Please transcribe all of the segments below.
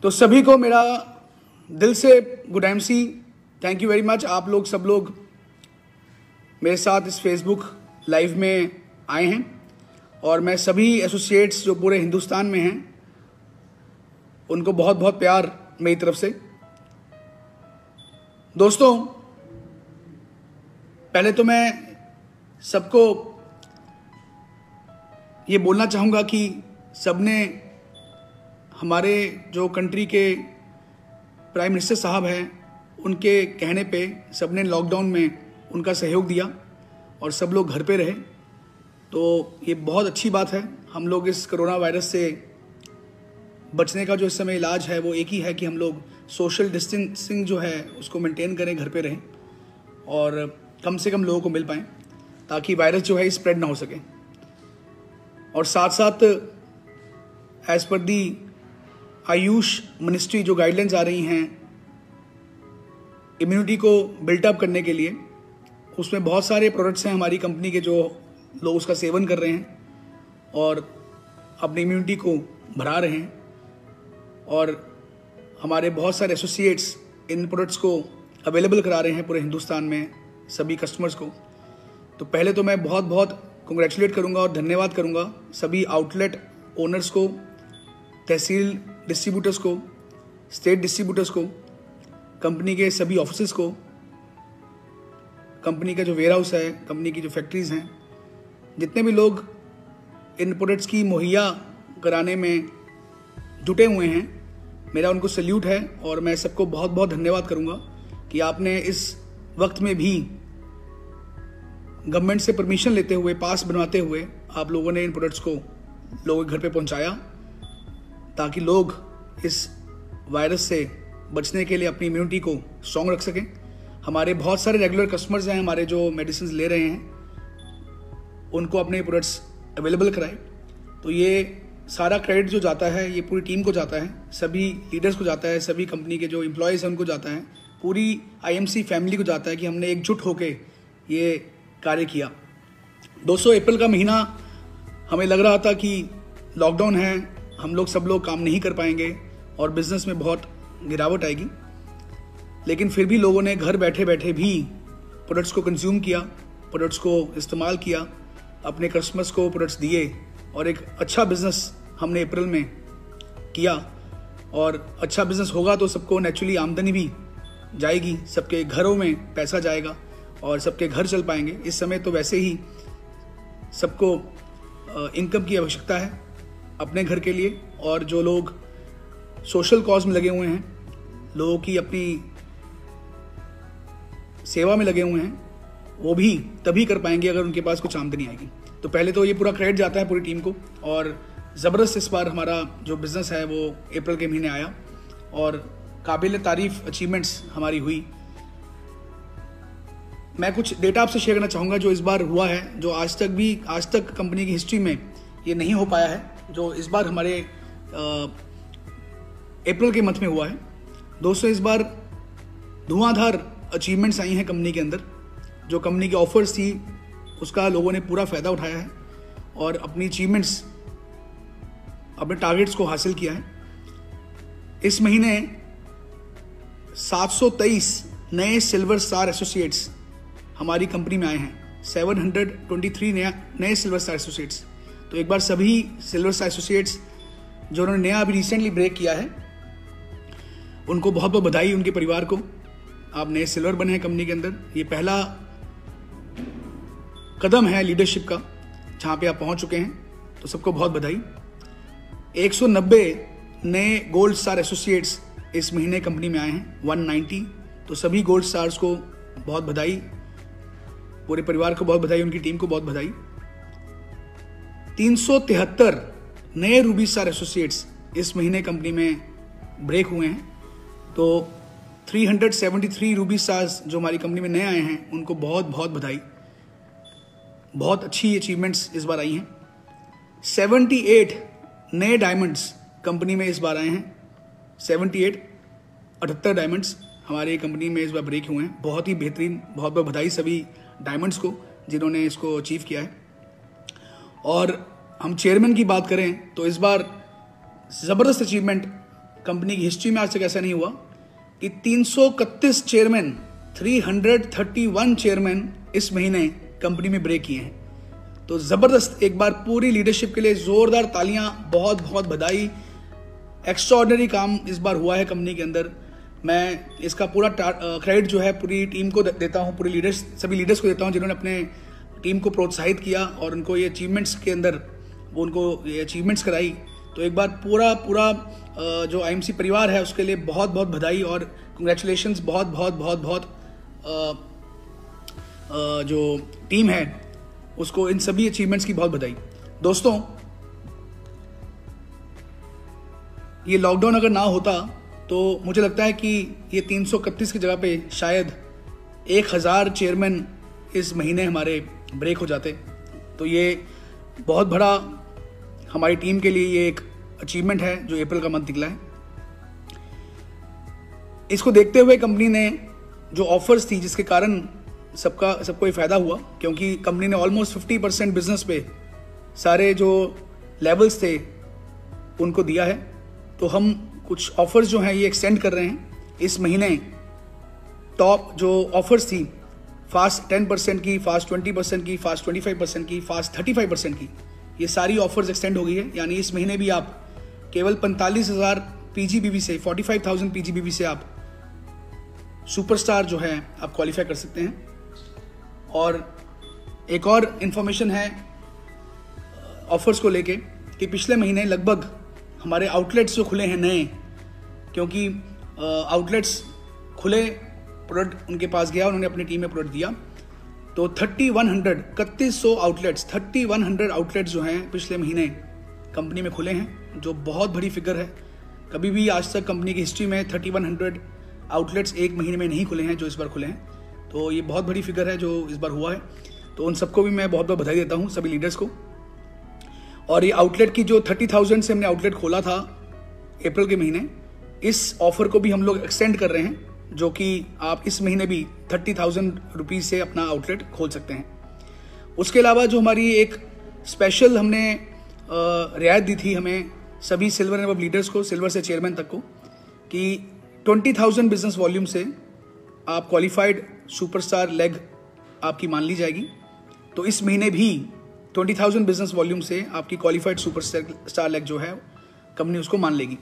तो सभी को मेरा दिल से good MC, thank you very much. आप लोग सब लोग मेरे साथ इस फेसबुक लाइव में आए हैं और मैं सभी एसोसिएट्स जो पूरे हिंदुस्तान में हैं उनको बहुत बहुत प्यार मेरी तरफ से। दोस्तों, पहले तो मैं सबको ये बोलना चाहूँगा कि सबने हमारे जो कंट्री के प्राइम मिनिस्टर साहब हैं उनके कहने पे सबने लॉकडाउन में उनका सहयोग दिया और सब लोग घर पे रहे। तो ये बहुत अच्छी बात है। हम लोग इस कोरोना वायरस से बचने का जो इस समय इलाज है वो एक ही है कि हम लोग सोशल डिस्टेंसिंग जो है उसको मेंटेन करें, घर पे रहें और कम से कम लोगों को मिल पाएँ ताकि वायरस जो है स्प्रेड ना हो सके। और साथ साथ एज पर दी आयुष मिनिस्ट्री जो गाइडलाइंस आ रही हैं इम्यूनिटी को बिल्टअप करने के लिए, उसमें बहुत सारे प्रोडक्ट्स हैं हमारी कंपनी के जो लोग उसका सेवन कर रहे हैं और अपनी इम्यूनिटी को बढ़ा रहे हैं। और हमारे बहुत सारे एसोसिएट्स इन प्रोडक्ट्स को अवेलेबल करा रहे हैं पूरे हिंदुस्तान में सभी कस्टमर्स को। तो पहले तो मैं बहुत बहुत कंग्रेचुलेट करूंगा और धन्यवाद करूंगा सभी आउटलेट ओनर्स को, तहसील डिस्ट्रीब्यूटर्स को, स्टेट डिस्ट्रीब्यूटर्स को, कंपनी के सभी ऑफिसेस को, कंपनी का जो वेयर हाउस है, कंपनी की जो फैक्ट्रीज हैं, जितने भी लोग इन प्रोडक्ट्स की मुहैया कराने में जुटे हुए हैं, मेरा उनको सल्यूट है। और मैं सबको बहुत बहुत धन्यवाद करूंगा कि आपने इस वक्त में भी गवर्नमेंट से परमिशन लेते हुए, पास बनवाते हुए आप लोगों ने इन प्रोडक्ट्स को लोगों के घर पे पहुंचाया ताकि लोग इस वायरस से बचने के लिए अपनी इम्यूनिटी को स्ट्रॉन्ग रख सकें। हमारे बहुत सारे रेगुलर कस्टमर्स हैं, हमारे जो मेडिसिन ले रहे हैं उनको अपने प्रोडक्ट्स अवेलेबल कराएं। तो ये सारा क्रेडिट जो जाता है ये पूरी टीम को जाता है, सभी लीडर्स को जाता है, सभी कंपनी के जो एम्प्लॉयज़ हैं उनको जाता है, पूरी आईएमसी फैमिली को जाता है कि हमने एकजुट होकर ये कार्य किया। 200 अप्रैल का महीना हमें लग रहा था कि लॉकडाउन है, हम लोग सब लोग काम नहीं कर पाएंगे और बिजनेस में बहुत गिरावट आएगी, लेकिन फिर भी लोगों ने घर बैठे बैठे भी प्रोडक्ट्स को कंज्यूम किया, प्रोडक्ट्स को इस्तेमाल किया, अपने कस्टमर्स को प्रोडक्ट्स दिए और एक अच्छा बिजनेस हमने अप्रैल में किया। और अच्छा बिजनेस होगा तो सबको नेचुरली आमदनी भी जाएगी, सबके घरों में पैसा जाएगा और सबके घर चल पाएंगे। इस समय तो वैसे ही सबको इनकम की आवश्यकता है अपने घर के लिए, और जो लोग सोशल कॉज में लगे हुए हैं, लोगों की अपनी सेवा में लगे हुए हैं, वो भी तभी कर पाएंगे अगर उनके पास कुछ आमदनी आएगी। तो पहले तो ये पूरा क्रेडिट जाता है पूरी टीम को। और ज़बरदस्त इस बार हमारा जो बिज़नेस है वो अप्रैल के महीने आया और काबिल तारीफ अचीवमेंट्स हमारी हुई। मैं कुछ डेटा आपसे शेयर करना चाहूँगा जो इस बार हुआ है, जो आज तक कंपनी की हिस्ट्री में ये नहीं हो पाया है, जो इस बार हमारे अप्रैल के मंथ में हुआ है। दोस्तों, इस बार धुआंधार अचीवमेंट्स आई हैं कंपनी के अंदर। जो कंपनी की ऑफर्स थी उसका लोगों ने पूरा फ़ायदा उठाया है और अपनी अचीवमेंट्स, अपने टारगेट्स को हासिल किया है। इस महीने 723 नए सिल्वर स्टार एसोसिएट्स हमारी कंपनी में आए हैं, 723 नए सिल्वर स्टार एसोसिएट्स। तो एक बार सभी सिल्वर स्टार एसोसिएट्स जो उन्होंने नया अभी रिसेंटली ब्रेक किया है उनको बहुत बहुत बधाई, उनके परिवार को। आप नए सिल्वर बने हैं कंपनी के अंदर। ये पहला कदम है लीडरशिप का जहाँ पे आप पहुँच चुके हैं, तो सबको बहुत बधाई। 190 नए गोल्ड स्टार एसोसिएट्स इस महीने कंपनी में आए हैं, 190। तो सभी गोल्ड स्टार्स को बहुत बधाई, पूरे परिवार को बहुत बधाई, उनकी टीम को बहुत बधाई। 373 नए रूबी स्टार एसोसिएट्स इस महीने कंपनी में ब्रेक हुए हैं। तो 373 रूबी स्टार्स जो हमारी कंपनी में नए आए हैं उनको बहुत बहुत बधाई। बहुत अच्छी अचीवमेंट्स इस बार आई हैं। 78 नए डायमंड्स कंपनी में इस बार आए हैं, 78 डायमंड्स हमारी कंपनी में इस बार ब्रेक हुए हैं। बहुत ही बेहतरीन, बहुत बहुत बधाई सभी डायमंड्स को जिन्होंने इसको अचीव किया है। और हम चेयरमैन की बात करें तो इस बार ज़बरदस्त अचीवमेंट कंपनी की हिस्ट्री में आज तक ऐसा नहीं हुआ कि 331 चेयरमैन, 331 चेयरमैन इस महीने कंपनी में ब्रेक किए हैं। तो ज़बरदस्त, एक बार पूरी लीडरशिप के लिए ज़ोरदार तालियां, बहुत बहुत बधाई। एक्स्ट्राऑर्डिनरी काम इस बार हुआ है कंपनी के अंदर। मैं इसका पूरा क्रेडिट जो है पूरी टीम को देता हूं, पूरी सभी लीडर्स को देता हूं जिन्होंने अपने टीम को प्रोत्साहित किया और उनको ये अचीवमेंट्स के अंदर वो उनको ये अचीवमेंट्स कराई। तो एक बार पूरा जो आईएमसी परिवार है उसके लिए बहुत बहुत बधाई और कंग्रेचुलेशंस। बहुत बहुत बहुत बहुत जो टीम है उसको इन सभी अचीवमेंट्स की बहुत बधाई। दोस्तों, ये लॉकडाउन अगर ना होता तो मुझे लगता है कि ये 331 की जगह पे शायद 1000 चेयरमैन इस महीने हमारे ब्रेक हो जाते। तो ये बहुत बड़ा हमारी टीम के लिए ये एक अचीवमेंट है जो अप्रैल का मंथ निकला है। इसको देखते हुए कंपनी ने जो ऑफर्स थी जिसके कारण सबको ये फायदा हुआ, क्योंकि कंपनी ने ऑलमोस्ट 50% बिजनेस पे सारे जो लेवल्स थे उनको दिया है। तो हम कुछ ऑफर्स जो हैं ये एक्सटेंड कर रहे हैं इस महीने। टॉप जो ऑफर्स थी फास्ट 10% की, फास्ट 20% की, फास्ट 25% की, फास्ट 35% की, ये सारी ऑफर्स एक्सटेंड हो गई है। यानी इस महीने भी आप केवल 45,000 पीजीबीवी से, 45,000 पीजीबीवी से आप सुपरस्टार जो है आप क्वालिफाई कर सकते हैं। और एक और इन्फॉर्मेशन है ऑफर्स को लेके कि पिछले महीने लगभग हमारे आउटलेट्स जो खुले हैं नए, क्योंकि आउटलेट्स खुले, प्रोडक्ट उनके पास गया, उन्होंने अपनी टीम में प्रोडक्ट दिया। तो 3100 आउटलेट्स, 3100 आउटलेट्स जो हैं पिछले महीने कंपनी में खुले हैं, जो बहुत बड़ी फिगर है। कभी भी आज तक कंपनी की हिस्ट्री में 3100 आउटलेट्स एक महीने में नहीं खुले हैं जो इस बार खुले हैं। तो ये बहुत बड़ी फिगर है जो इस बार हुआ है। तो उन सबको भी मैं बहुत बहुत बधाई देता हूँ, सभी लीडर्स को। और ये आउटलेट की जो 30,000 से हमने आउटलेट खोला था अप्रैल के महीने, इस ऑफर को भी हम लोग एक्सटेंड कर रहे हैं, जो कि आप इस महीने भी 30,000 रुपीज़ से अपना आउटलेट खोल सकते हैं। उसके अलावा जो हमारी एक स्पेशल हमने रियायत दी थी हमें सभी सिल्वर एंड अबव लीडर्स को, सिल्वर से चेयरमैन तक को, कि 20,000 बिजनेस वॉल्यूम से आप क्वालिफाइड सुपरस्टार लेग आपकी मान ली जाएगी। तो इस महीने भी 20,000 बिजनेस वॉल्यूम से आपकी क्वालिफाइड सुपरस्टार लेग जो है कंपनी उसको मान लेगी।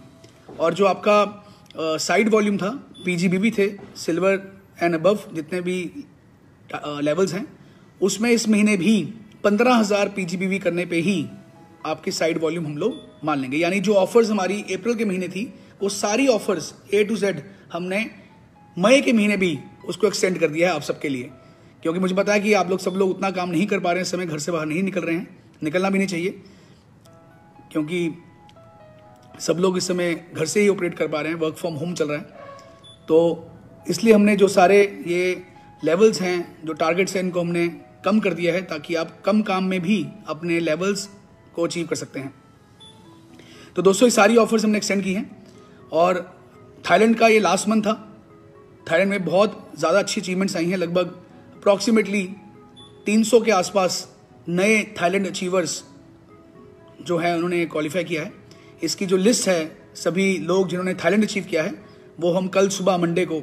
और जो आपका साइड वॉल्यूम था, पीजीबीवी थे, सिल्वर एंड अबव जितने भी लेवल्स हैं, उसमें इस महीने भी 15,000 पीजीबीवी करने पे ही आपकी साइड वॉल्यूम हम लोग मान लेंगे। यानी जो ऑफर्स हमारी अप्रैल के महीने थी वो सारी ऑफर्स A to Z हमने मई के महीने भी उसको एक्सटेंड कर दिया है आप सबके लिए, क्योंकि मुझे पता है कि आप लोग सब लोग उतना काम नहीं कर पा रहे हैं इस समय, घर से बाहर नहीं निकल रहे हैं, निकलना भी नहीं चाहिए, क्योंकि सब लोग इस समय घर से ही ऑपरेट कर पा रहे हैं, वर्क फ्रॉम होम चल रहा है। तो इसलिए हमने जो सारे ये लेवल्स हैं, जो टारगेट्स हैं, इनको हमने कम कर दिया है ताकि आप कम काम में भी अपने लेवल्स को अचीव कर सकते हैं। तो दोस्तों, ये सारी ऑफर्स हमने एक्सटेंड की हैं। और थाईलैंड का ये लास्ट मंथ था। थाईलैंड में बहुत ज़्यादा अच्छी अचीवमेंट्स आई हैं। लगभग अप्रॉक्सीमेटली 300 के आसपास नए थाईलैंड अचीवर्स जो हैं उन्होंने क्वालिफाई किया है। इसकी जो लिस्ट है सभी लोग जिन्होंने थाईलैंड अचीव किया है वो हम कल सुबह मंडे को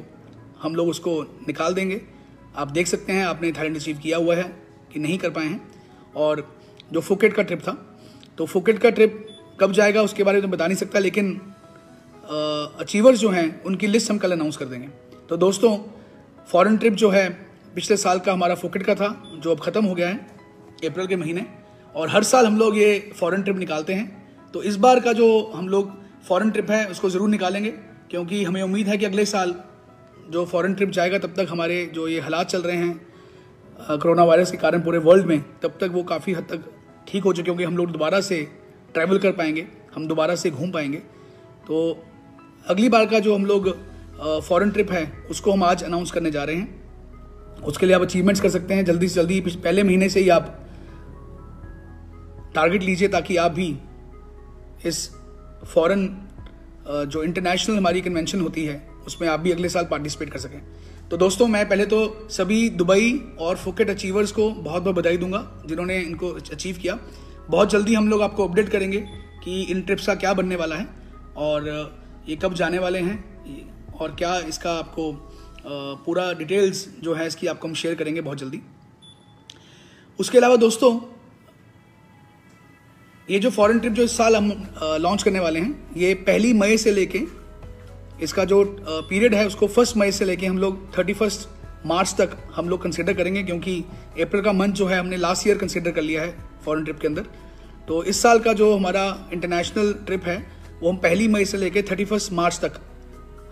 हम लोग उसको निकाल देंगे। आप देख सकते हैं आपने थाईलैंड अचीव किया हुआ है कि नहीं कर पाए हैं। और जो फुकेट का ट्रिप था, तो फुकेट का ट्रिप कब जाएगा उसके बारे में तो बता नहीं सकता, लेकिन अचीवर्स जो हैं उनकी लिस्ट हम कल अनाउंस कर देंगे। तो दोस्तों, फॉरेन ट्रिप जो है पिछले साल का हमारा फुकेट का था, जो अब ख़त्म हो गया है अप्रैल के महीने, और हर साल हम लोग ये फॉरेन ट्रिप निकालते हैं। तो इस बार का जो हम लोग फॉरेन ट्रिप है उसको ज़रूर निकालेंगे, क्योंकि हमें उम्मीद है कि अगले साल जो फॉरेन ट्रिप जाएगा तब तक हमारे जो ये हालात चल रहे हैं कोरोना वायरस के कारण पूरे वर्ल्ड में, तब तक वो काफ़ी हद तक ठीक हो चुके होंगे, हम लोग दोबारा से ट्रैवल कर पाएंगे, हम दोबारा से घूम पाएंगे। तो अगली बार का जो हम लोग फॉरेन ट्रिप है उसको हम आज अनाउंस करने जा रहे हैं। उसके लिए आप अचीवमेंट्स कर सकते हैं जल्दी से जल्दी, पहले महीने से ही आप टारगेट लीजिए ताकि आप भी इस फॉरेन जो इंटरनेशनल हमारी कन्वेंशन होती है उसमें आप भी अगले साल पार्टिसिपेट कर सकें। तो दोस्तों, मैं पहले तो सभी दुबई और फुकेट अचीवर्स को बहुत बहुत बधाई दूंगा जिन्होंने इनको अचीव किया। बहुत जल्दी हम लोग आपको अपडेट करेंगे कि इन ट्रिप्स का क्या बनने वाला है। और ये कब जाने वाले हैं और क्या इसका आपको पूरा डिटेल्स जो है इसकी आपको हम शेयर करेंगे बहुत जल्दी। उसके अलावा दोस्तों, ये जो फॉरेन ट्रिप जो इस साल हम लॉन्च करने वाले हैं, ये 1 मई से लेके इसका जो पीरियड है उसको 1 मई से लेके हम लोग 31 मार्च तक हम लोग कंसिडर करेंगे, क्योंकि अप्रैल का मंथ जो है हमने लास्ट ईयर कंसिडर कर लिया है फॉरेन ट्रिप के अंदर। तो इस साल का जो हमारा इंटरनेशनल ट्रिप है वो हम 1 मई से लेके 31 मार्च तक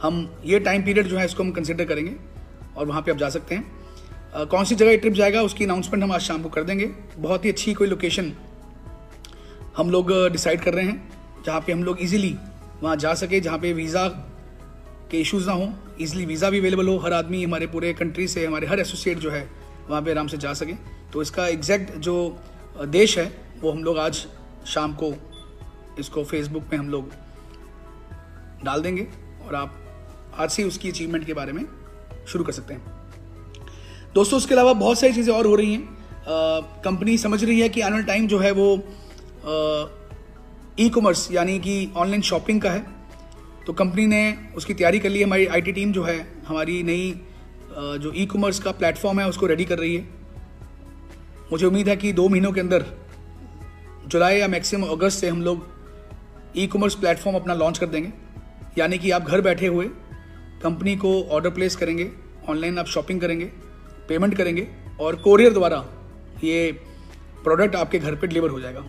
हम ये टाइम पीरियड जो है इसको हम कंसिडर करेंगे और वहाँ पे आप जा सकते हैं। कौन सी जगह ये ट्रिप जाएगा उसकी अनाउंसमेंट हम आज शाम को कर देंगे। बहुत ही अच्छी कोई लोकेशन हम लोग डिसाइड कर रहे हैं जहाँ पे हम लोग इजीली वहाँ जा सके, जहाँ पे वीज़ा के इश्यूज़ ना हो, इजीली वीज़ा भी अवेलेबल हो, हर आदमी हमारे पूरे कंट्री से, हमारे हर एसोसिएट जो है वहाँ पे आराम से जा सके। तो इसका एग्जैक्ट जो देश है वो हम लोग आज शाम को इसको फेसबुक पे हम लोग डाल देंगे और आप आज से उसकी अचीवमेंट के बारे में शुरू कर सकते हैं। दोस्तों, उसके अलावा बहुत सारी चीज़ें और हो रही हैं। कंपनी समझ रही है कि आने वाला टाइम जो है वो ई कॉमर्स यानी कि ऑनलाइन शॉपिंग का है। तो कंपनी ने उसकी तैयारी कर ली है। हमारी आईटी टीम जो है हमारी नई जो ई कॉमर्स का प्लेटफॉर्म है उसको रेडी कर रही है। मुझे उम्मीद है कि 2 महीनों के अंदर जुलाई या मैक्सिमम अगस्त से हम लोग ई कॉमर्स प्लेटफॉर्म अपना लॉन्च कर देंगे, यानी कि आप घर बैठे हुए कंपनी को ऑर्डर प्लेस करेंगे, ऑनलाइन आप शॉपिंग करेंगे, पेमेंट करेंगे और कोरियर द्वारा ये प्रोडक्ट आपके घर पे डिलीवर हो जाएगा।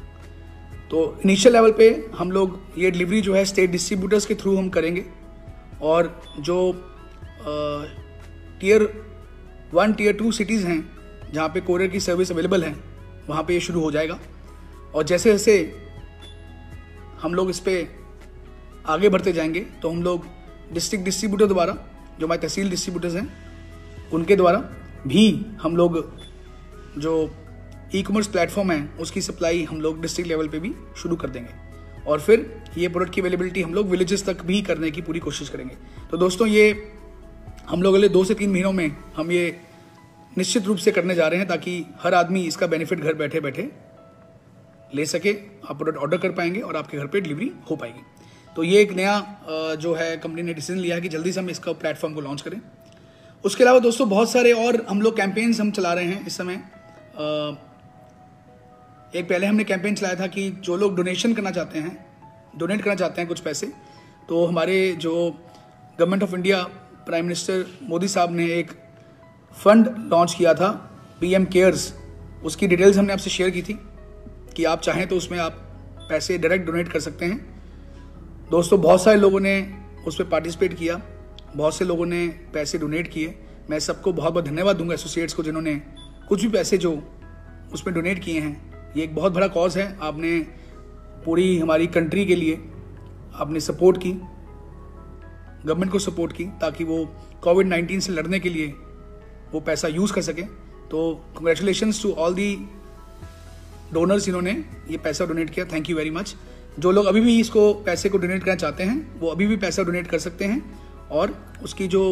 तो इनिशियल लेवल पे हम लोग ये डिलीवरी जो है स्टेट डिस्ट्रीब्यूटर्स के थ्रू हम करेंगे और जो टियर 1 टियर 2 सिटीज़ हैं जहाँ पे कोरियर की सर्विस अवेलेबल है वहाँ पे ये शुरू हो जाएगा। और जैसे जैसे हम लोग इस पर आगे बढ़ते जाएंगे तो हम लोग डिस्ट्रिक्ट डिस्ट्रीब्यूटर द्वारा, जो हमारे तहसील डिस्ट्रीब्यूटर्स हैं उनके द्वारा भी हम लोग जो ई कॉमर्स प्लेटफॉर्म है उसकी सप्लाई हम लोग डिस्ट्रिक्ट लेवल पे भी शुरू कर देंगे और फिर ये प्रोडक्ट की अवेलेबिलिटी हम लोग विलेजेस तक भी करने की पूरी कोशिश करेंगे। तो दोस्तों, ये हम लोग अगले 2 से 3 महीनों में हम ये निश्चित रूप से करने जा रहे हैं ताकि हर आदमी इसका बेनिफिट घर बैठे बैठे ले सके। आप प्रोडक्ट ऑर्डर कर पाएंगे और आपके घर पे डिलीवरी हो पाएगी। तो ये एक नया जो है कंपनी ने डिसीजन लिया है कि जल्दी से हम इसका प्लेटफॉर्म को लॉन्च करें। उसके अलावा दोस्तों बहुत सारे और हम लोग कैंपेन्स हम चला रहे हैं इस समय। एक पहले हमने कैंपेन चलाया था कि जो लोग डोनेट करना चाहते हैं कुछ पैसे, तो हमारे जो government of India prime minister Modi साहब ने एक फंड लॉन्च किया था PM केयर्स। उसकी डिटेल्स हमने आपसे शेयर की थी कि आप चाहें तो उसमें आप पैसे डायरेक्ट डोनेट कर सकते हैं। दोस्तों, बहुत सारे लोगों ने उस पर पार्टिसिपेट किया, बहुत से लोगों ने पैसे डोनेट किए। मैं सबको बहुत बहुत धन्यवाद दूंगा एसोसिएट्स को जिन्होंने कुछ भी पैसे जो उसमें डोनेट किए हैं। ये एक बहुत बड़ा कॉज है। आपने पूरी हमारी कंट्री के लिए आपने सपोर्ट की, गवर्नमेंट को सपोर्ट की ताकि वो कोविड-19 से लड़ने के लिए वो पैसा यूज़ कर सके। तो congratulations to all the donors जिन्होंने ये पैसा डोनेट किया। Thank you very much. जो लोग अभी भी इसको पैसे को डोनेट करना चाहते हैं वो अभी भी पैसा डोनेट कर सकते हैं और उसकी जो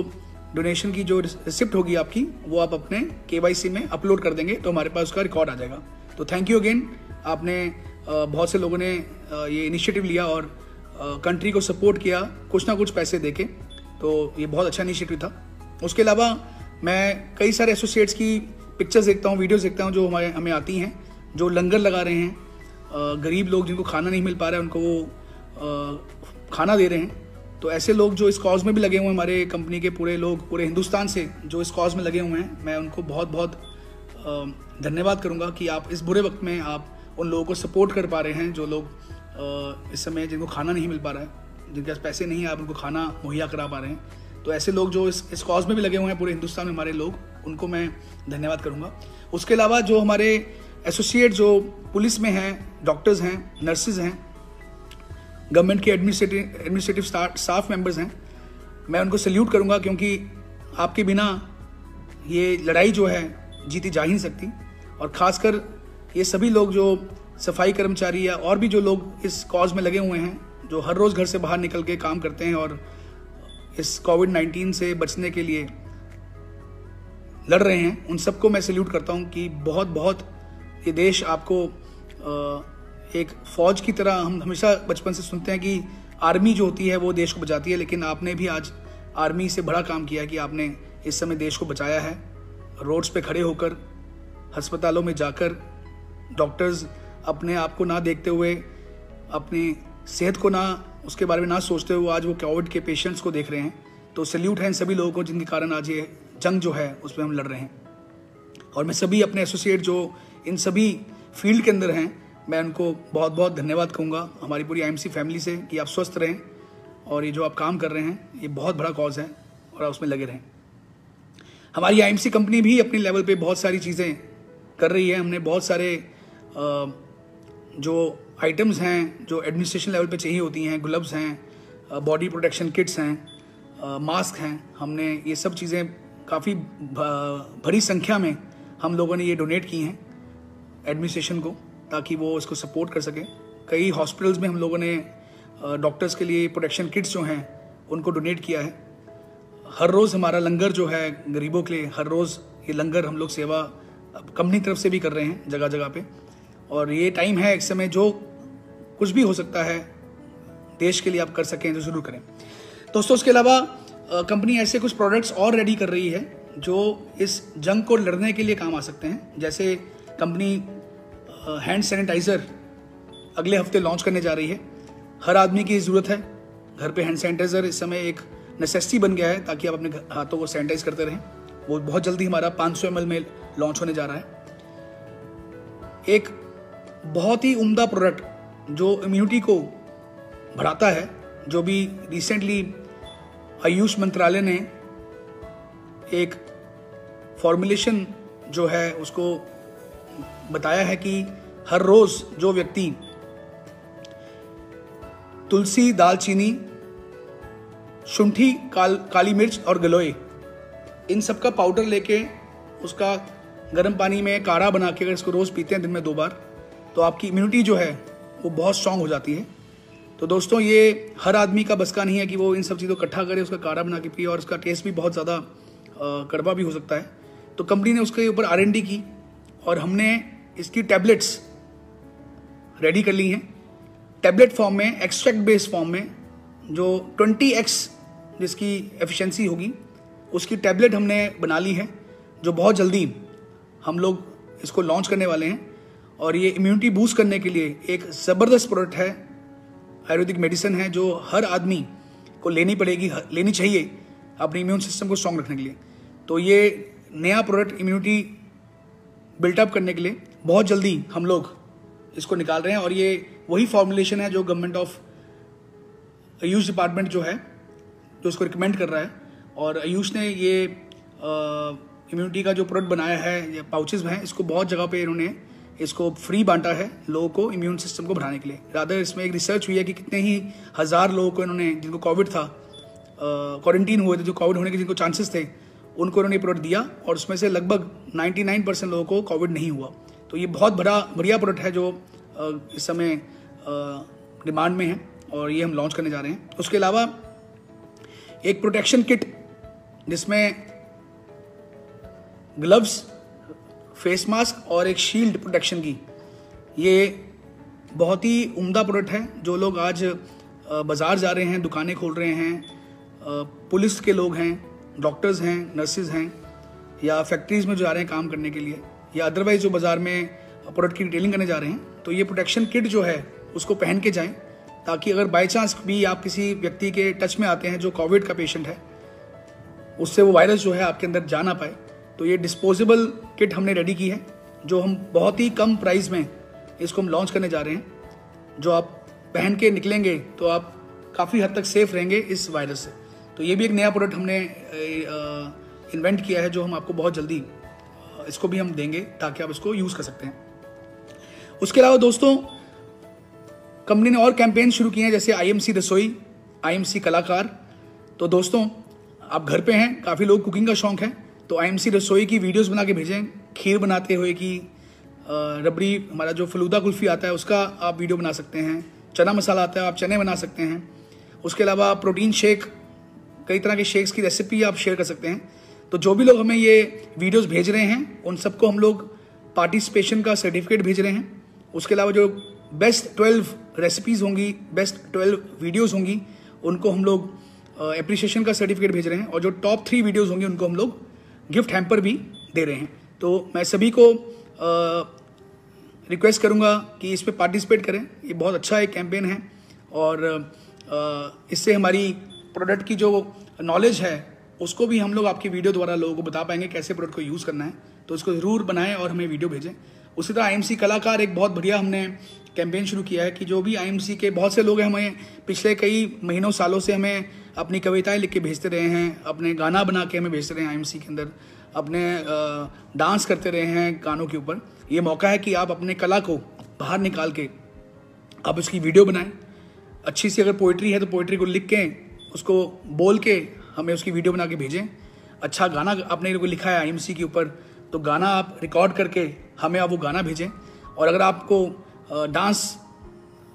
डोनेशन की जो रिसिप्ट होगी आपकी वो आप अपने KYC में अपलोड कर देंगे तो हमारे पास उसका रिकॉर्ड आ जाएगा। तो थैंक यू अगेन। आपने बहुत से लोगों ने ये इनिशिएटिव लिया और कंट्री को सपोर्ट किया कुछ ना कुछ पैसे देके, तो ये बहुत अच्छा इनिशिएटिव था। उसके अलावा मैं कई सारे एसोसिएट्स की पिक्चर्स देखता हूँ, वीडियोस देखता हूँ जो हमें आती हैं, जो लंगर लगा रहे हैं, गरीब लोग जिनको खाना नहीं मिल पा रहा है उनको वो खाना दे रहे हैं। तो ऐसे लोग जो इस कॉज में भी लगे हुए हैं, हमारे कंपनी के पूरे लोग पूरे हिंदुस्तान से जो इस कॉज में लगे हुए हैं, मैं उनको बहुत बहुत धन्यवाद करूंगा कि आप इस बुरे वक्त में आप उन लोगों को सपोर्ट कर पा रहे हैं जो लोग इस समय जिनको खाना नहीं मिल पा रहा है, जिनके पास पैसे नहीं है, आप उनको खाना मुहैया करा पा रहे हैं। तो ऐसे लोग जो इस कॉज में भी लगे हुए हैं पूरे हिंदुस्तान में हमारे लोग, उनको मैं धन्यवाद करूँगा। उसके अलावा जो हमारे एसोसिएट जो पुलिस में हैं, डॉक्टर्स हैं, नर्सेज हैं, गवर्नमेंट के एडमिनिस्ट्रेटिव स्टाफ मेंबर्स हैं, मैं उनको सल्यूट करूंगा क्योंकि आपके बिना ये लड़ाई जो है जीती जा ही नहीं सकती। और ख़ासकर ये सभी लोग जो सफाई कर्मचारी या और भी जो लोग इस कॉज में लगे हुए हैं, जो हर रोज़ घर से बाहर निकल के काम करते हैं और इस कोविड-19 से बचने के लिए लड़ रहे हैं, उन सबको मैं सल्यूट करता हूं कि बहुत बहुत ये देश आपको एक फ़ौज की तरह, हम हमेशा बचपन से सुनते हैं कि आर्मी जो होती है वो देश को बचाती है, लेकिन आपने भी आज आर्मी से बड़ा काम किया कि आपने इस समय देश को बचाया है। रोड्स पे खड़े होकर, अस्पतालों में जाकर, डॉक्टर्स अपने आप को ना देखते हुए, अपनी सेहत को ना, उसके बारे में ना सोचते हुए आज वो कोविड के पेशेंट्स को देख रहे हैं। तो सैल्यूट है इन सभी लोगों को जिनके कारण आज ये जंग जो है उसमें हम लड़ रहे हैं। और मैं सभी अपने एसोसिएट जो इन सभी फील्ड के अंदर हैं, मैं उनको बहुत बहुत धन्यवाद कहूँगा हमारी पूरी आईएमसी फैमिली से कि आप स्वस्थ रहें और ये जो आप काम कर रहे हैं ये बहुत बड़ा कॉज है और आप उसमें लगे रहें। हमारी आईएमसी कंपनी भी अपने लेवल पे बहुत सारी चीज़ें कर रही है। हमने बहुत सारे जो आइटम्स हैं जो एडमिनिस्ट्रेशन लेवल पे चाहिए होती हैं, ग्लव्स हैं, बॉडी प्रोटेक्शन किट्स हैं, मास्क हैं, हमने ये सब चीज़ें काफ़ी बड़ी संख्या में हम लोगों ने ये डोनेट की हैं एडमिनिस्ट्रेशन को, ताकि वो इसको सपोर्ट कर सकें। कई हॉस्पिटल्स में हम लोगों ने डॉक्टर्स के लिए प्रोटेक्शन किट्स जो हैं उनको डोनेट किया है। हर रोज़ हमारा लंगर जो है गरीबों के लिए, हर रोज़ ये लंगर हम लोग सेवा कंपनी तरफ से भी कर रहे हैं जगह जगह पे। और ये टाइम है एक समय जो कुछ भी हो सकता है देश के लिए आप कर सकें तो ज़रूर करें दोस्तों। उसके अलावा कंपनी ऐसे कुछ प्रोडक्ट्स और रेडी कर रही है जो इस जंग को लड़ने के लिए काम आ सकते हैं। जैसे कंपनी हैंड सैनिटाइज़र अगले हफ्ते लॉन्च करने जा रही है। हर आदमी की ज़रूरत है, घर पे हैंड सैनिटाइज़र इस समय एक नेसेसिटी बन गया है ताकि आप अपने हाथों को सैनिटाइज करते रहें। वो बहुत जल्दी हमारा 500 ml में लॉन्च होने जा रहा है। एक बहुत ही उम्दा प्रोडक्ट जो इम्यूनिटी को बढ़ाता है, जो भी रिसेंटली आयुष मंत्रालय ने एक फॉर्मुलेशन जो है उसको बताया है कि हर रोज जो व्यक्ति तुलसी, दालचीनी, शुंठी, काली मिर्च और गलोए इन सब का पाउडर लेके उसका गर्म पानी में काढ़ा बना के अगर इसको रोज़ पीते हैं दिन में 2 बार, तो आपकी इम्यूनिटी जो है वो बहुत स्ट्रांग हो जाती है। तो दोस्तों ये हर आदमी का बस का नहीं है कि वो इन सब चीज़ों को इकट्ठा करे, उसका काढ़ा बना के पिए, और उसका टेस्ट भी बहुत ज़्यादा कड़वा भी हो सकता है। तो कंपनी ने उसके ऊपर R&D की और हमने इसकी टैबलेट्स रेडी कर ली हैं। टैबलेट फॉर्म में, एक्सट्रैक्ट बेस्ड फॉर्म में, जो 20x जिसकी एफिशिएंसी होगी उसकी टैबलेट हमने बना ली है, जो बहुत जल्दी हम लोग इसको लॉन्च करने वाले हैं। और ये इम्यूनिटी बूस्ट करने के लिए एक ज़बरदस्त प्रोडक्ट है, आयुर्वेदिक मेडिसिन है जो हर आदमी को लेनी चाहिए अपने इम्यून सिस्टम को स्ट्रॉन्ग रखने के लिए। तो ये नया प्रोडक्ट इम्यूनिटी बिल्टअप करने के लिए बहुत जल्दी हम लोग इसको निकाल रहे हैं। और ये वही फॉर्मुलेशन है जो गवर्नमेंट ऑफ आयुष डिपार्टमेंट जो है जो इसको रिकमेंड कर रहा है। और आयुष ने ये इम्यूनिटी का जो प्रोडक्ट बनाया है, ये पाउचेज हैं, इसको बहुत जगह पे इन्होंने इसको फ्री बांटा है लोगों को इम्यून सिस्टम को बढ़ाने के लिए। रादर इसमें एक रिसर्च हुई है कि कितने ही हज़ार लोगों को इन्होंने, जिनको कोविड था, क्वारंटीन हुए थे, जो कोविड होने के जिनको चांसेस थे, उनको इन्होंने प्रोडक्ट दिया और उसमें से लगभग 99% लोगों को कोविड नहीं हुआ। तो ये बहुत बढ़िया प्रोडक्ट है जो इस समय डिमांड में है और ये हम लॉन्च करने जा रहे हैं। उसके अलावा एक प्रोटेक्शन किट जिसमें ग्लव्स, फेस मास्क और एक शील्ड प्रोटेक्शन की, ये बहुत ही उम्दा प्रोडक्ट है। जो लोग आज बाज़ार जा रहे हैं, दुकानें खोल रहे हैं, पुलिस के लोग हैं, डॉक्टर्स हैं, नर्सेज हैं, या फैक्ट्रीज़ में जो जा रहे हैं काम करने के लिए, या अदरवाइज जो बाज़ार में प्रोडक्ट की डिटेलिंग करने जा रहे हैं, तो ये प्रोटेक्शन किट जो है उसको पहन के जाएं, ताकि अगर बाई चांस भी आप किसी व्यक्ति के टच में आते हैं जो कोविड का पेशेंट है, उससे वो वायरस जो है आपके अंदर जा ना पाए। तो ये डिस्पोजेबल किट हमने रेडी की है, जो हम बहुत ही कम प्राइस में इसको हम लॉन्च करने जा रहे हैं। जो आप पहन के निकलेंगे तो आप काफ़ी हद तक सेफ रहेंगे इस वायरस से। तो ये भी एक नया प्रोडक्ट हमने इन्वेंट किया है, जो हम आपको बहुत जल्दी इसको भी हम देंगे ताकि आप इसको यूज़ कर सकते हैं। उसके अलावा दोस्तों कंपनी ने और कैंपेन शुरू किए हैं, जैसे IMC रसोई, IMC कलाकार। तो दोस्तों आप घर पे हैं, काफ़ी लोग कुकिंग का शौक़ है, तो IMC रसोई की वीडियोस बना के भेजें। खीर बनाते हुए की, रबड़ी, हमारा जो फलूदा कुल्फ़ी आता है उसका आप वीडियो बना सकते हैं। चना मसाला आता है, आप चने बना सकते हैं। उसके अलावा प्रोटीन शेक, कई तरह के शेक्स की रेसिपी आप शेयर कर सकते हैं। तो जो भी लोग हमें ये वीडियोस भेज रहे हैं उन सबको हम लोग पार्टिसिपेशन का सर्टिफिकेट भेज रहे हैं। उसके अलावा जो बेस्ट 12 रेसिपीज़ होंगी, बेस्ट 12 वीडियोज़ होंगी, उनको हम लोग एप्रिसिएशन का सर्टिफिकेट भेज रहे हैं, और जो टॉप 3 वीडियोज़ होंगी उनको हम लोग गिफ्ट हैम्पर भी दे रहे हैं। तो मैं सभी को रिक्वेस्ट करूंगा कि इस पे पार्टिसिपेट करें। ये बहुत अच्छा एक कैंपेन है, और इससे हमारी प्रोडक्ट की जो नॉलेज है उसको भी हम लोग आपकी वीडियो द्वारा लोगों को बता पाएंगे कैसे प्रोडक्ट को यूज़ करना है। तो इसको ज़रूर बनाएं और हमें वीडियो भेजें। उसी तरह IMC कलाकार एक बहुत बढ़िया हमने कैंपेन शुरू किया है कि जो भी IMC के बहुत से लोग हैं, हमें पिछले कई महीनों सालों से हमें अपनी कविताएं लिख के भेजते रहे हैं, अपने गाना बना के हमें भेजते रहे हैं IMC के अंदर, अपने डांस करते रहे हैं गानों के ऊपर। ये मौका है कि आप अपने कला को बाहर निकाल के आप उसकी वीडियो बनाएं। अच्छी सी अगर पोइट्री है तो पोइट्री को लिख के उसको बोल के हमें उसकी वीडियो बना के भेजें। अच्छा गाना आपने को लिखा है IMC के ऊपर, तो गाना आप रिकॉर्ड करके हमें आप वो गाना भेजें। और अगर आपको डांस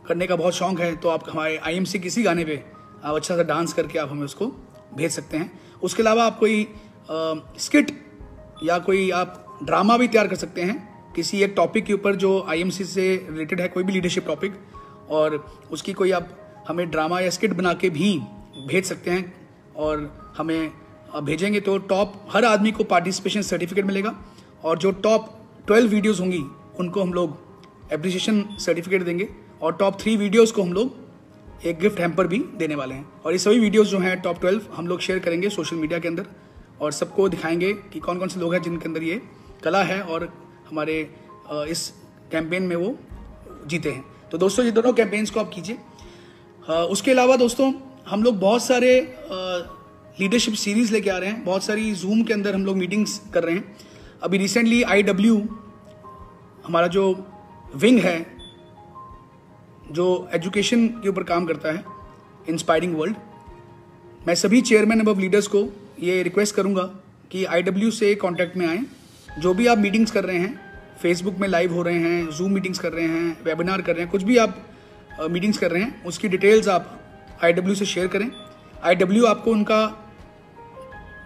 करने का बहुत शौक है तो आप हमारे IMC किसी गाने पे आप अच्छा सा डांस करके आप हमें उसको भेज सकते हैं। उसके अलावा आप कोई स्किट या कोई आप ड्रामा भी तैयार कर सकते हैं किसी एक टॉपिक के ऊपर जो IMC से रिलेटेड है, कोई भी लीडरशिप टॉपिक, और उसकी कोई आप हमें ड्रामा या स्किट बना के भी भेज सकते हैं और हमें भेजेंगे तो टॉप हर आदमी को पार्टिसिपेशन सर्टिफिकेट मिलेगा, और जो टॉप 12 वीडियोज़ होंगी उनको हम लोग एप्रिसिएशन सर्टिफिकेट देंगे, और टॉप 3 वीडियोज़ को हम लोग एक गिफ्ट हैम्पर भी देने वाले हैं। और ये सभी वीडियोज़ जो हैं टॉप 12 हम लोग शेयर करेंगे सोशल मीडिया के अंदर, और सबको दिखाएंगे कि कौन कौन से लोग हैं जिनके अंदर ये कला है और हमारे इस कैंपेन में वो जीते हैं। तो दोस्तों ये दोनों कैंपेन्स को आप कीजिए। उसके अलावा दोस्तों हम लोग बहुत सारे लीडरशिप सीरीज़ लेके आ रहे हैं, बहुत सारी जूम के अंदर हम लोग मीटिंग्स कर रहे हैं। अभी रिसेंटली IW हमारा जो विंग है जो एजुकेशन के ऊपर काम करता है, इंस्पायरिंग वर्ल्ड, मैं सभी चेयरमैन अब लीडर्स को ये रिक्वेस्ट करूंगा कि IW से कांटेक्ट में आएँ। जो भी आप मीटिंग्स कर रहे हैं, फेसबुक में लाइव हो रहे हैं, जूम मीटिंग्स कर रहे हैं, वेबिनार कर रहे हैं, कुछ भी आप मीटिंग्स कर रहे हैं, उसकी डिटेल्स आप IW से शेयर करें। IW आपको उनका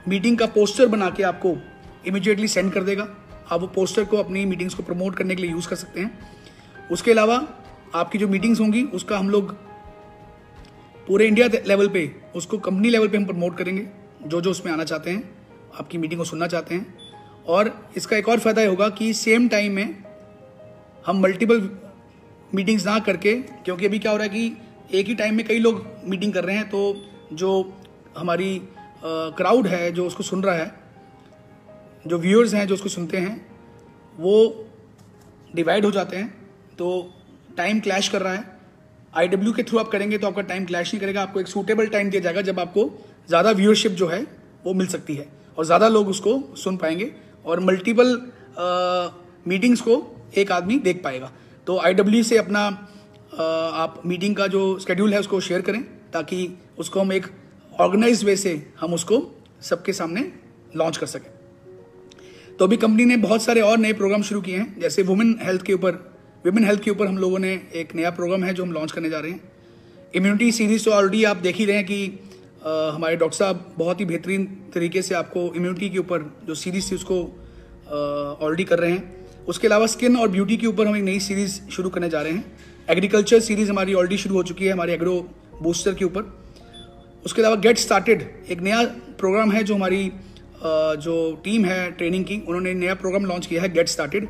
मीटिंग का पोस्टर बना के आपको इमीडिएटली सेंड कर देगा। आप वो पोस्टर को अपनी मीटिंग्स को प्रमोट करने के लिए यूज़ कर सकते हैं। उसके अलावा आपकी जो मीटिंग्स होंगी उसका हम लोग पूरे इंडिया लेवल पे, उसको कंपनी लेवल पे हम प्रमोट करेंगे, जो जो उसमें आना चाहते हैं, आपकी मीटिंग को सुनना चाहते हैं। और इसका एक और फ़ायदा होगा कि सेम टाइम में हम मल्टीपल मीटिंग्स ना करके, क्योंकि अभी क्या हो रहा है कि एक ही टाइम में कई लोग मीटिंग कर रहे हैं, तो जो हमारी क्राउड है जो उसको सुन रहा है, जो व्यूअर्स हैं जो उसको सुनते हैं, वो डिवाइड हो जाते हैं, तो टाइम क्लैश कर रहा है। IW के थ्रू आप करेंगे तो आपका टाइम क्लैश नहीं करेगा, आपको एक सूटेबल टाइम दिया जाएगा जब आपको ज़्यादा व्यूअरशिप जो है वो मिल सकती है और ज़्यादा लोग उसको सुन पाएंगे और मल्टीपल मीटिंग्स को एक आदमी देख पाएगा। तो IW से अपना आप मीटिंग का जो शेड्यूल है उसको शेयर करें, ताकि उसको हम एक ऑर्गेनाइज वे से हम उसको सबके सामने लॉन्च कर सकें। तो अभी कंपनी ने बहुत सारे और नए प्रोग्राम शुरू किए हैं, जैसे वुमेन हेल्थ के ऊपर हम लोगों ने एक नया प्रोग्राम है जो हम लॉन्च करने जा रहे हैं। इम्यूनिटी सीरीज़ तो ऑलरेडी आप देख ही रहे हैं कि हमारे डॉक्टर साहब बहुत ही बेहतरीन तरीके से आपको इम्यूनिटी के ऊपर जो सीरीज़ थी उसको ऑलरेडी कर रहे हैं। उसके अलावा स्किन और ब्यूटी के ऊपर हम एक नई सीरीज़ शुरू करने जा रहे हैं। एग्रीकल्चर सीरीज़ हमारी ऑलरेडी शुरू हो चुकी है हमारे एग्रो बूस्टर के ऊपर। उसके अलावा गेट स्टार्टेड एक नया प्रोग्राम है जो हमारी जो टीम है ट्रेनिंग की, उन्होंने नया प्रोग्राम लॉन्च किया है गेट स्टार्टेड।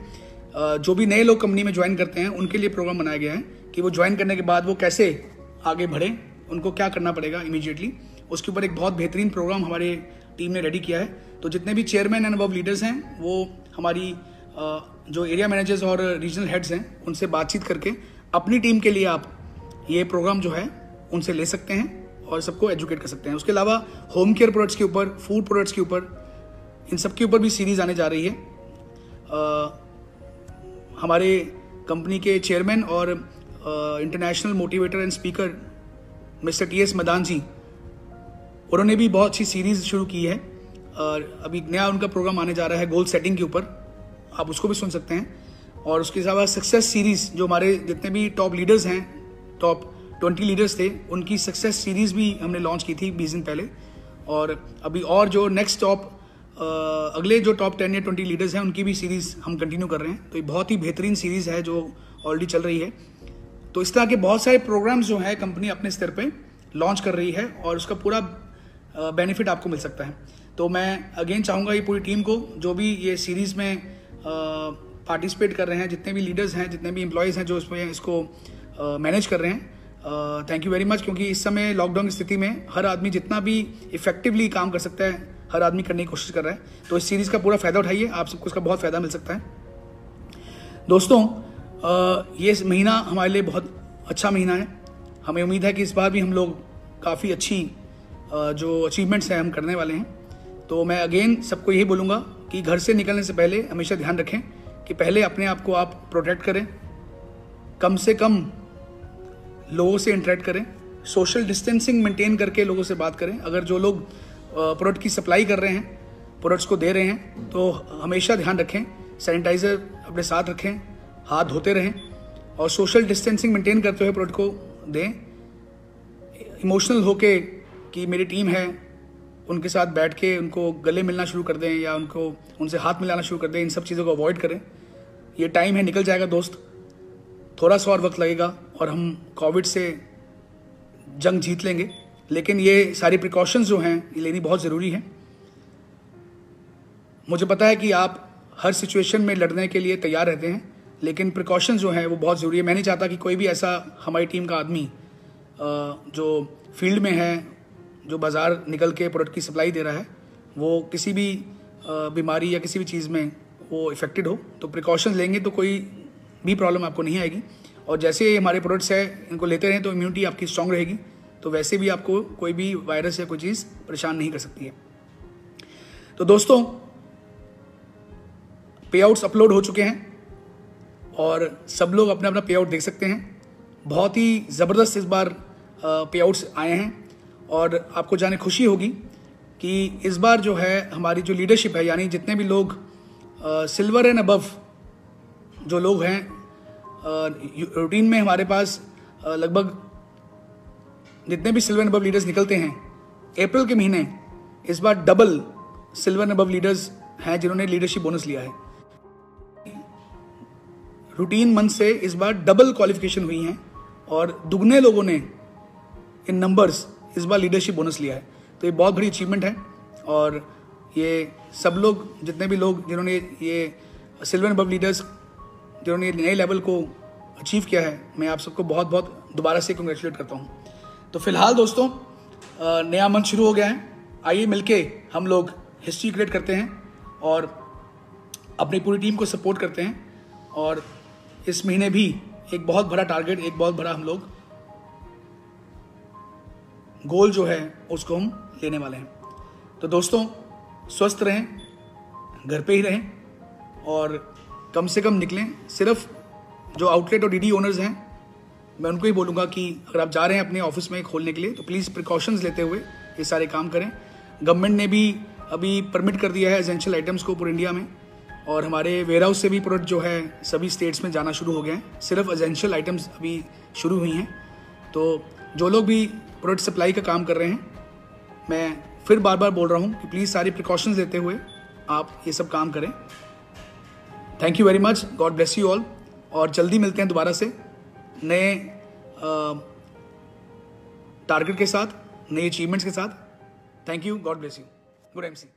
जो भी नए लोग कंपनी में ज्वाइन करते हैं उनके लिए प्रोग्राम बनाया गया है कि वो ज्वाइन करने के बाद वो कैसे आगे बढ़े, उनको क्या करना पड़ेगा इमीडिएटली। उसके ऊपर एक बहुत बेहतरीन प्रोग्राम हमारे टीम ने रेडी किया है। तो जितने भी चेयरमैन एंड अबव लीडर्स हैं वो हमारी जो एरिया मैनेजर्स और रीजनल हेड्स हैं उनसे बातचीत करके अपनी टीम के लिए आप ये प्रोग्राम जो है उनसे ले सकते हैं और सबको एजुकेट कर सकते हैं। उसके अलावा होम केयर प्रोडक्ट्स के ऊपर, फूड प्रोडक्ट्स के ऊपर, इन सब के ऊपर भी सीरीज़ आने जा रही है। हमारे कंपनी के चेयरमैन और international motivator and speaker mister TS Madan ji, उन्होंने भी बहुत अच्छी सीरीज़ शुरू की है और अभी नया उनका प्रोग्राम आने जा रहा है गोल सेटिंग के ऊपर, आप उसको भी सुन सकते हैं। और उसके अलावा सक्सेस सीरीज़ जो हमारे जितने भी टॉप लीडर्स हैं, टॉप 20 लीडर्स थे, उनकी सक्सेस सीरीज़ भी हमने लॉन्च की थी 20 दिन पहले। और अभी और जो नेक्स्ट टॉप अगले जो टॉप 10 या 20 लीडर्स हैं उनकी भी सीरीज़ हम कंटिन्यू कर रहे हैं। तो ये बहुत ही बेहतरीन सीरीज़ है जो ऑलरेडी चल रही है। तो इस तरह के बहुत सारे प्रोग्राम्स जो है कंपनी अपने स्तर पे लॉन्च कर रही है और उसका पूरा बेनिफिट आपको मिल सकता है। तो मैं अगेन चाहूँगा ये पूरी टीम को, जो भी ये सीरीज़ में पार्टिसिपेट कर रहे हैं, जितने भी लीडर्स हैं, जितने भी एम्प्लॉयज़ हैं जो इसको मैनेज कर रहे हैं, थैंक यू वेरी मच। क्योंकि इस समय लॉकडाउन की स्थिति में हर आदमी जितना भी इफेक्टिवली काम कर सकता है, हर आदमी करने की कोशिश कर रहा है। तो इस सीरीज़ का पूरा फ़ायदा उठाइए, आप सबको इसका बहुत फ़ायदा मिल सकता है। दोस्तों, ये महीना हमारे लिए बहुत अच्छा महीना है। हमें उम्मीद है कि इस बार भी हम लोग काफ़ी अच्छी जो अचीवमेंट्स हैं हम करने वाले हैं। तो मैं अगेन सबको यही बोलूँगा कि घर से निकलने से पहले हमेशा ध्यान रखें कि पहले अपने आप को आप प्रोटेक्ट करें, कम से कम लोगों से इंटरेक्ट करें, सोशल डिस्टेंसिंग मेंटेन करके लोगों से बात करें। अगर जो लोग प्रोडक्ट की सप्लाई कर रहे हैं, प्रोडक्ट्स को दे रहे हैं, तो हमेशा ध्यान रखें, सैनिटाइज़र अपने साथ रखें, हाथ धोते रहें और सोशल डिस्टेंसिंग मेंटेन करते हुए प्रोडक्ट को दें। इमोशनल होके कि मेरी टीम है, उनके साथ बैठ के उनको गले मिलना शुरू कर दें या उनसे हाथ मिलाना शुरू कर दें, इन सब चीज़ों को अवॉइड करें। ये टाइम है, निकल जाएगा दोस्त, थोड़ा सा और वक्त लगेगा और हम कोविड से जंग जीत लेंगे। लेकिन ये सारी प्रिकॉशंस जो हैं ये लेनी बहुत ज़रूरी है। मुझे पता है कि आप हर सिचुएशन में लड़ने के लिए तैयार रहते हैं, लेकिन प्रिकॉशंस जो हैं वो बहुत ज़रूरी है। मैं नहीं चाहता कि कोई भी ऐसा हमारी टीम का आदमी जो फील्ड में है, जो बाज़ार निकल के प्रोडक्ट की सप्लाई दे रहा है, वो किसी भी बीमारी या किसी भी चीज़ में वो इफ़ेक्टेड हो। तो प्रिकॉशंस लेंगे तो कोई भी प्रॉब्लम आपको नहीं आएगी। और जैसे हमारे प्रोडक्ट्स हैं, इनको लेते रहें तो इम्यूनिटी आपकी स्ट्रांग रहेगी, तो वैसे भी आपको कोई भी वायरस या कोई चीज़ परेशान नहीं कर सकती है। तो दोस्तों, पे आउट्स अपलोड हो चुके हैं और सब लोग अपना अपना पे आउट देख सकते हैं। बहुत ही ज़बरदस्त इस बार पे आउट्स आए हैं और आपको जाने खुशी होगी कि इस बार जो है हमारी जो लीडरशिप है, यानी जितने भी लोग सिल्वर एंड अबव जो लोग हैं, रूटीन में हमारे पास लगभग जितने भी सिल्वर एंड अबव लीडर्स निकलते हैं अप्रैल के महीने, इस बार double silver and above leaders हैं जिन्होंने लीडरशिप बोनस लिया है। रूटीन मंथ से इस बार डबल क्वालिफिकेशन हुई हैं और दुगने लोगों ने इन नंबर्स इस बार लीडरशिप बोनस लिया है। तो ये बहुत बड़ी अचीवमेंट है और ये सब लोग, जितने भी लोग जिन्होंने ये सिल्वर एंड अबव लीडर्स जिन्होंने ये नए लेवल को अचीव किया है, मैं आप सबको बहुत बहुत दोबारा से कंग्रेचुलेट करता हूँ। तो फिलहाल दोस्तों, नया मंथ शुरू हो गया है। आइए मिलके हम लोग हिस्ट्री क्रिएट करते हैं और अपनी पूरी टीम को सपोर्ट करते हैं और इस महीने भी एक बहुत बड़ा टारगेट, एक बहुत बड़ा हम लोग गोल जो है उसको हम लेने वाले हैं। तो दोस्तों, स्वस्थ रहें, घर पे ही रहें और कम से कम निकलें। सिर्फ जो आउटलेट और डीडी ओनर्स हैं, मैं उनको ही बोलूँगा कि अगर आप जा रहे हैं अपने ऑफिस में खोलने के लिए तो प्लीज़ प्रिकॉशंस लेते हुए ये सारे काम करें। गवर्नमेंट ने भी अभी परमिट कर दिया है एसेंशियल आइटम्स को पूरे इंडिया में और हमारे वेयर हाउस से भी प्रोडक्ट जो है सभी स्टेट्स में जाना शुरू हो गए हैं। सिर्फ एसेंशियल आइटम्स अभी शुरू हुई हैं। तो जो लोग भी प्रोडक्ट सप्लाई का काम कर रहे हैं, मैं फिर बार बार बोल रहा हूँ कि प्लीज़ सारी प्रिकॉशंस लेते हुए आप ये सब काम करें। Thank you very much, God bless you all, और जल्दी मिलते हैं दोबारा से नए टारगेट के साथ, नए अचीवमेंट्स के साथ। Thank you, God bless you, good MC.